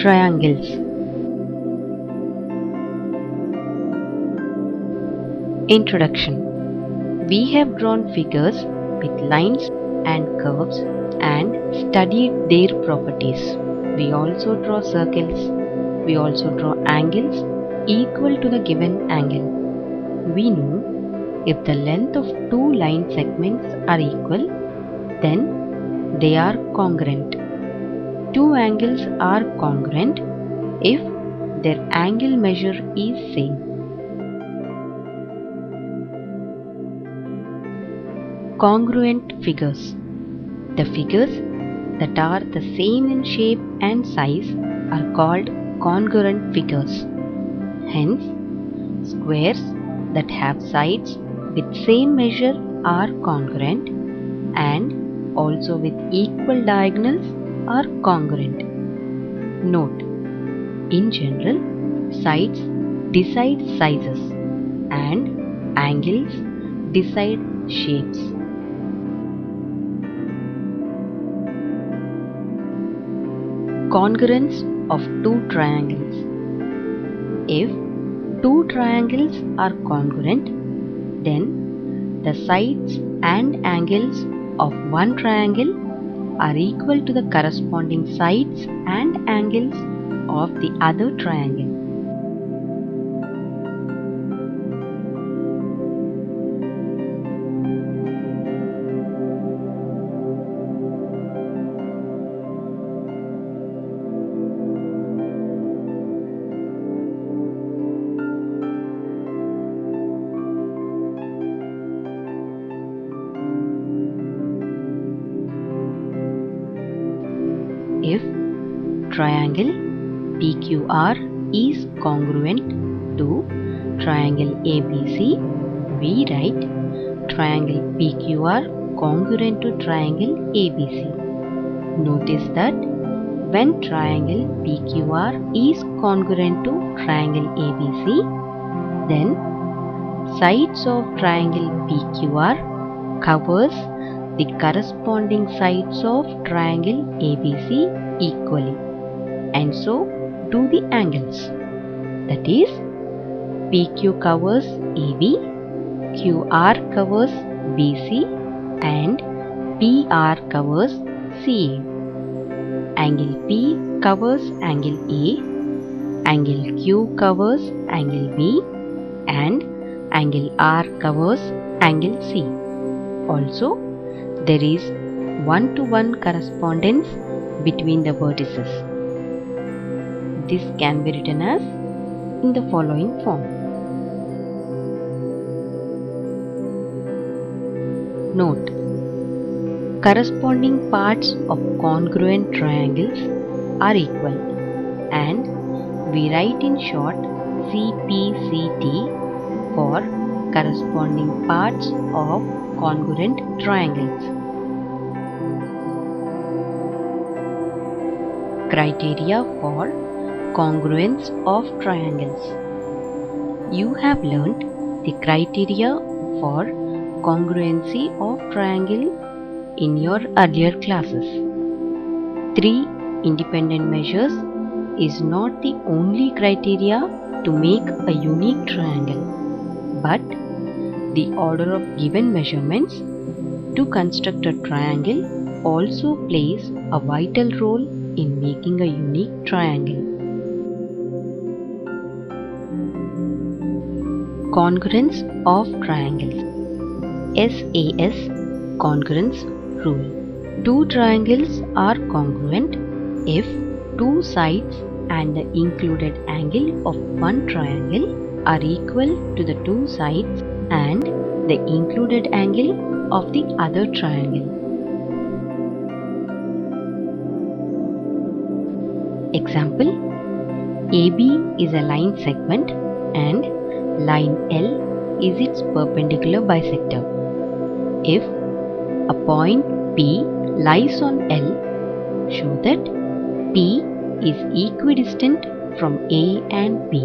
triangles. Introduction. We have drawn figures with lines and curves and studied their properties. We also draw circles. We also draw angles equal to the given angle. We know if the length of two line segments are equal, then they are congruent. Two angles are congruent if their angle measure is same. Congruent figures. The figures that are the same in shape and size are called congruent figures. Hence, squares that have sides with same measure are congruent, and also with equal diagonals are congruent. Note, in general, sides decide sizes and angles decide shapes. Congruence of two triangles. If two triangles are congruent, then the sides and angles of one triangle are equal to the corresponding sides and angles of the other triangle. If triangle PQR is congruent to triangle ABC, we write triangle PQR congruent to triangle ABC. Notice that when triangle PQR is congruent to triangle ABC, then sides of triangle PQR covers the corresponding sides of triangle ABC equally, and so do the angles. That is, PQ covers AB, QR covers BC, and PR covers CA. Angle P covers angle A, angle Q covers angle B, and angle R covers angle C. Also, there is one-to-one correspondence between the vertices. This can be written as in the following form. Note, corresponding parts of congruent triangles are equal, and we write in short CPCT for corresponding parts of congruent triangles. Criteria for congruence of triangles. You have learnt the criteria for congruency of triangle in your earlier classes. 3 independent measures is not the only criteria to make a unique triangle, but the order of given measurements to construct a triangle also plays a vital role in making a unique triangle. Congruence of triangles. SAS congruence rule. Two triangles are congruent if two sides and the included angle of one triangle are equal to the two sides and the included angle of the other triangle. Example: AB is a line segment and line L is its perpendicular bisector. If a point P lies on L, show that P is equidistant from A and B.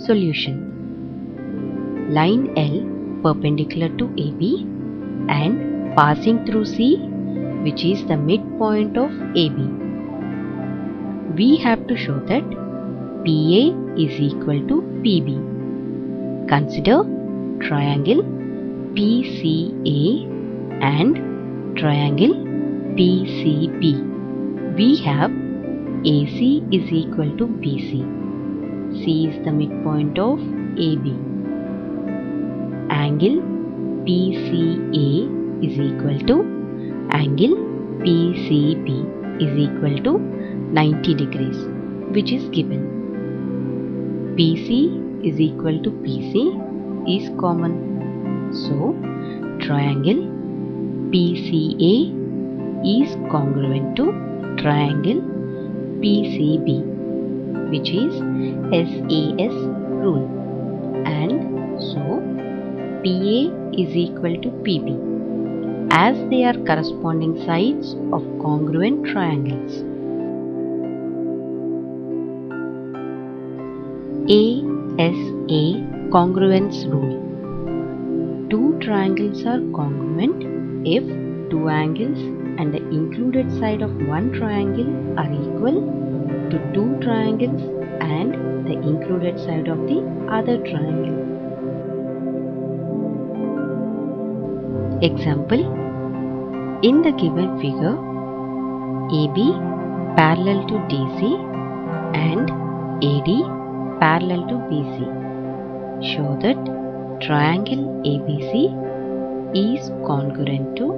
Solution. Line L perpendicular to AB and passing through C, which is the midpoint of AB. We have to show that PA is equal to PB. Consider triangle PCA and triangle PCB. We have AC is equal to BC. C is the midpoint of AB. Angle PCA is equal to angle PCB is equal to 90 degrees, which is given. PC is equal to PC is common. So, triangle PCA is congruent to triangle PCB, which is SAS rule, and so PA is equal to PB, as they are corresponding sides of congruent triangles. ASA congruence rule. Two triangles are congruent if two angles and the included side of one triangle are equal to two triangles and the included side of the other triangle. Example: in the given figure, AB parallel to DC and AD parallel to BC show that triangle ABC is congruent to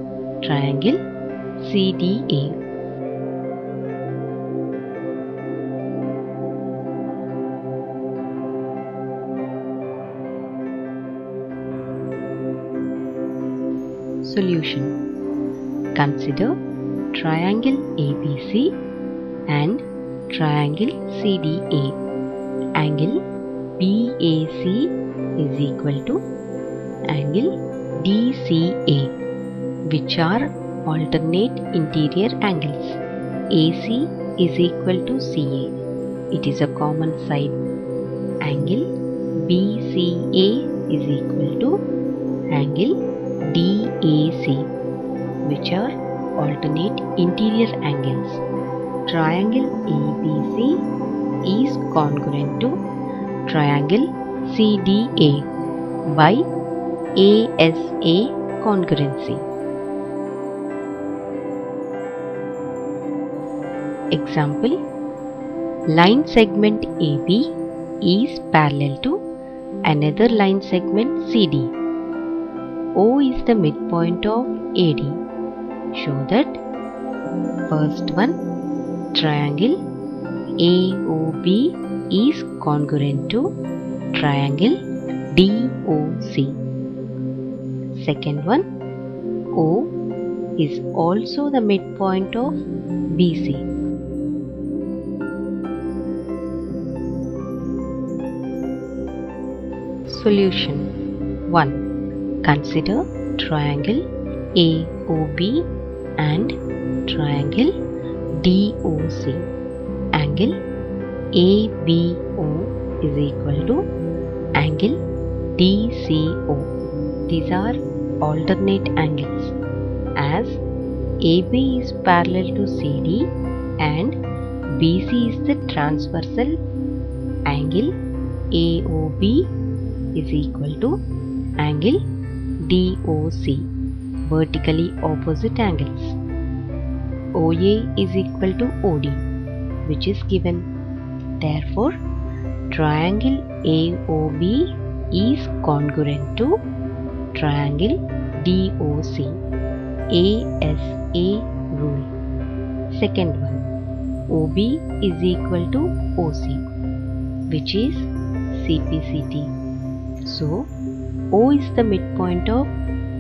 triangle CDA. Solution. Consider triangle ABC and triangle CDA. Angle BAC is equal to angle DCA, which are alternate interior angles. AC is equal to CA. It is a common side. Angle BCA is equal to angle DAC, which are alternate interior angles. Triangle ABC is congruent to triangle CDA by ASA congruency. Example: line segment AB is parallel to another line segment CD. O is the midpoint of AD. Show that first one, triangle AOB is congruent to triangle DOC. Second one, O is also the midpoint of BC. Solution. 1. Consider triangle AOB and triangle DOC. Angle ABO is equal to angle DCO. These are alternate angles, as AB is parallel to CD and BC is the transversal. Angle AOB is equal to angle DOC, vertically opposite angles. OA is equal to OD, which is given. Therefore, triangle AOB is congruent to triangle DOC. ASA rule. Second one, OB is equal to OC, which is CPCT. So, O is the midpoint of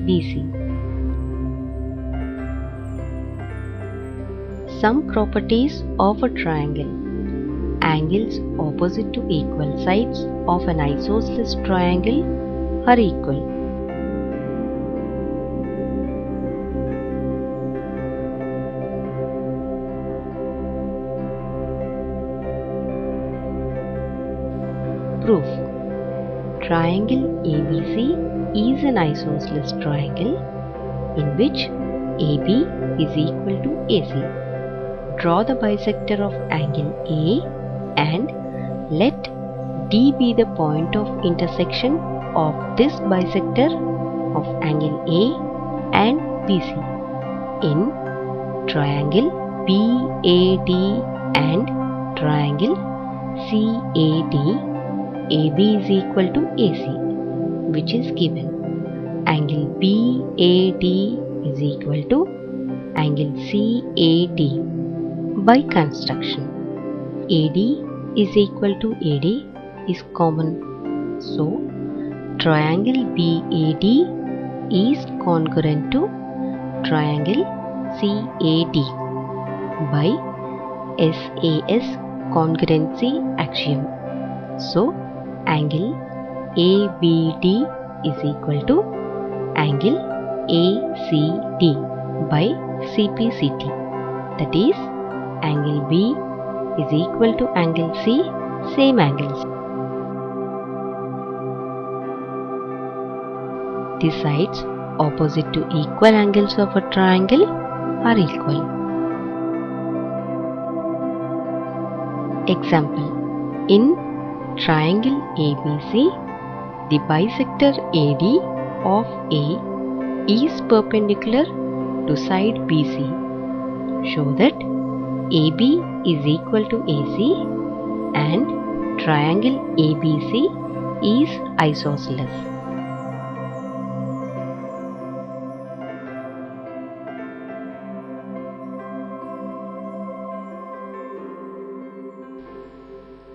BC. Some properties of a triangle. Angles opposite to equal sides of an isosceles triangle are equal. Proof. triangle ABC is an isosceles triangle in which AB is equal to AC. Draw the bisector of angle A and let D be the point of intersection of this bisector of angle A and BC. In triangle BAD and triangle CAD, AB is equal to AC, which is given. Angle BAD is equal to angle CAD. By construction, AD is equal to AD is common. So, triangle BAD is congruent to triangle CAD by SAS congruency axiom. So, angle ABD is equal to angle ACD by CPCT. That is, angle B is equal to angle C, same angles. The sides opposite to equal angles of a triangle are equal. Example: in triangle ABC, the bisector AD of A is perpendicular to side BC. Show that AB is equal to AC and triangle ABC is isosceles.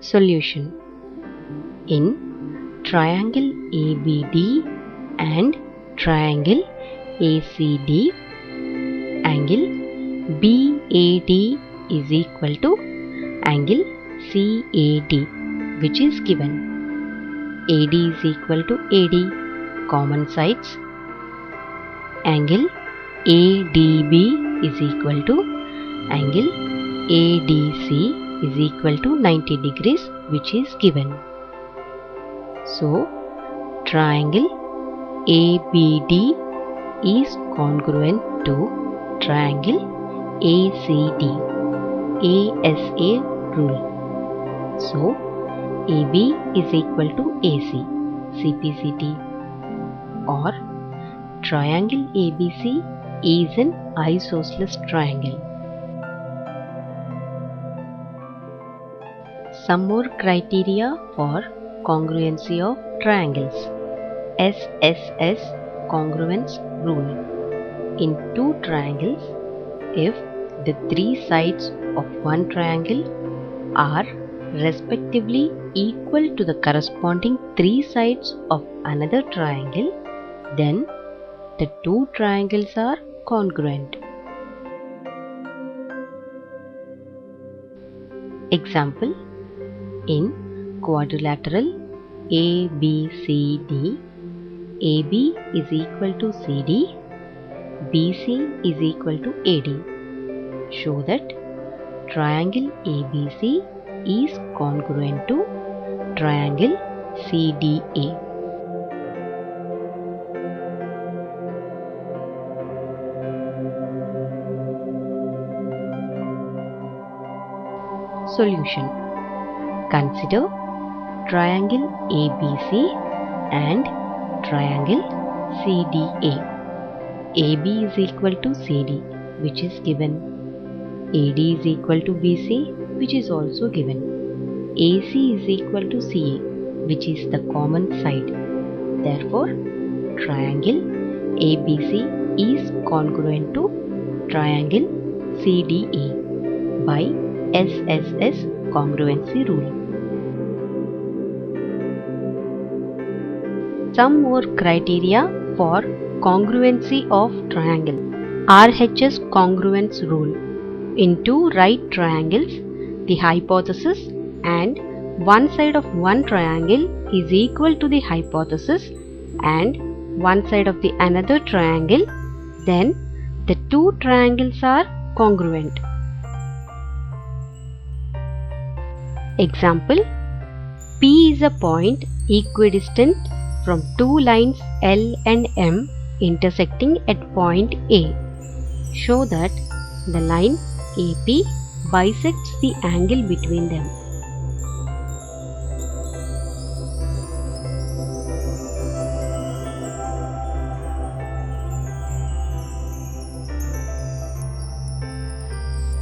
Solution: in triangle ABD and triangle ACD, angle BAD is equal to angle CAD, which is given. AD is equal to AD, common sides. Angle ADB is equal to angle ADC is equal to 90 degrees, which is given. So, triangle ABD is congruent to triangle ACD, ASA rule. So, AB is equal to AC, CPCT, or triangle ABC is an isosceles triangle. Some more criteria for congruency of triangles. SSS congruence rule. In two triangles, if the three sides of one triangle are respectively equal to the corresponding three sides of another triangle, then the two triangles are congruent. Example: in quadrilateral ABCD, AB is equal to CD, BC is equal to AD. Show that triangle ABC is congruent to triangle CDA. Solution: consider triangle ABC and triangle CDA. AB is equal to CD, which is given. AD is equal to BC, which is also given. AC is equal to CA, which is the common side. Therefore, triangle ABC is congruent to triangle CDA by SSS congruency rule. Some more criteria for congruency of triangle. RHS congruence rule. In two right triangles, the hypothesis and one side of one triangle is equal to the hypothesis and one side of the another triangle, then the two triangles are congruent. Example: P is a point equidistant from two lines L and M intersecting at point A. Show that the line AP bisects the angle between them.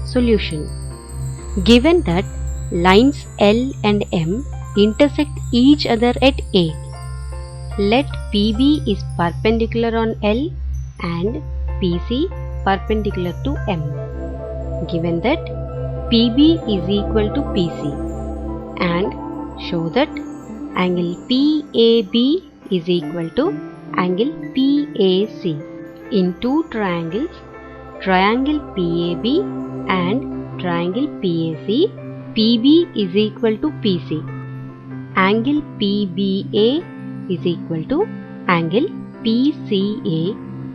Solution. Given that lines L and M intersect each other at A, let PB is perpendicular on L and PC perpendicular to M. Given that PB is equal to PC, and show that angle PAB is equal to angle PAC. In two triangles, triangle PAB and triangle PAC, PB is equal to PC. Angle PBA is equal to angle PCA,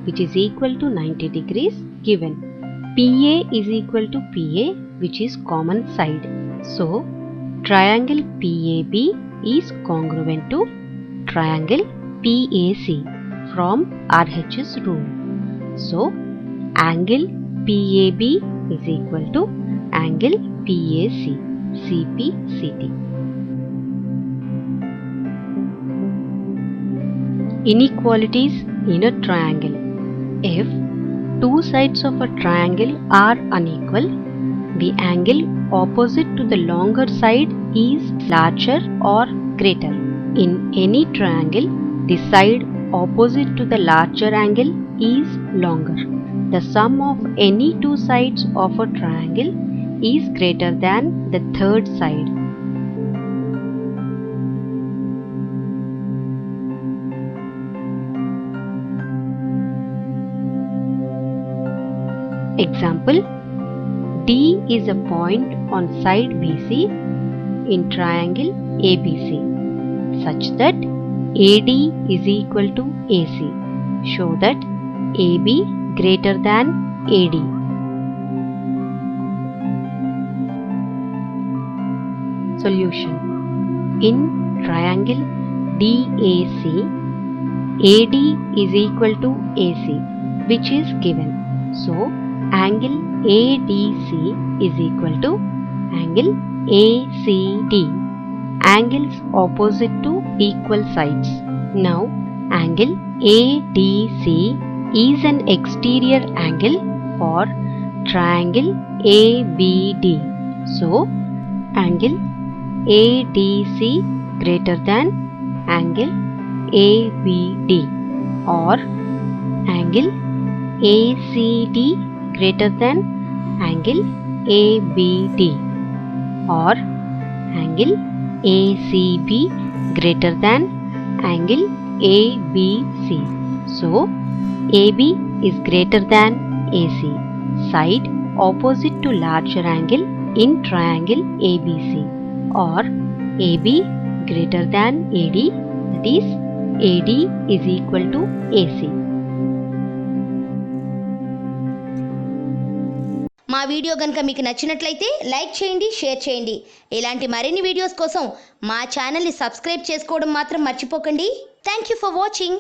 which is equal to 90 degrees given. PA is equal to PA, which is common side. So, triangle PAB is congruent to triangle PAC from RHS rule. So, angle PAB is equal to angle PAC, CPCT. Inequalities in a triangle. If two sides of a triangle are unequal, the angle opposite to the longer side is larger or greater. In any triangle, the side opposite to the larger angle is longer. The sum of any two sides of a triangle is greater than the third side. Example: D is a point on side BC in triangle ABC such that AD is equal to AC. Show that AB greater than AD. Solution. In triangle DAC, AD is equal to AC, which is given. So, angle ADC is equal to angle ACD. Angles opposite to equal sides. Now, angle ADC is an exterior angle for triangle ABD. So, angle ADC greater than angle ABD, or angle ACD greater than angle ABD, or angle ACB greater than angle ABC. So, AB is greater than AC, side opposite to larger angle in triangle ABC, or AB greater than AD, that is AD is equal to AC. మా video కనుక మీకు నచ్చినట్లయితే like చేయండి, share చేయండి. ఇలాంటి మరిన్ని videos కోసం మా ఛానల్ని సబ్స్క్రైబ్ చేసుకోవడం మాత్రం మర్చిపోకండి. Thank you for watching.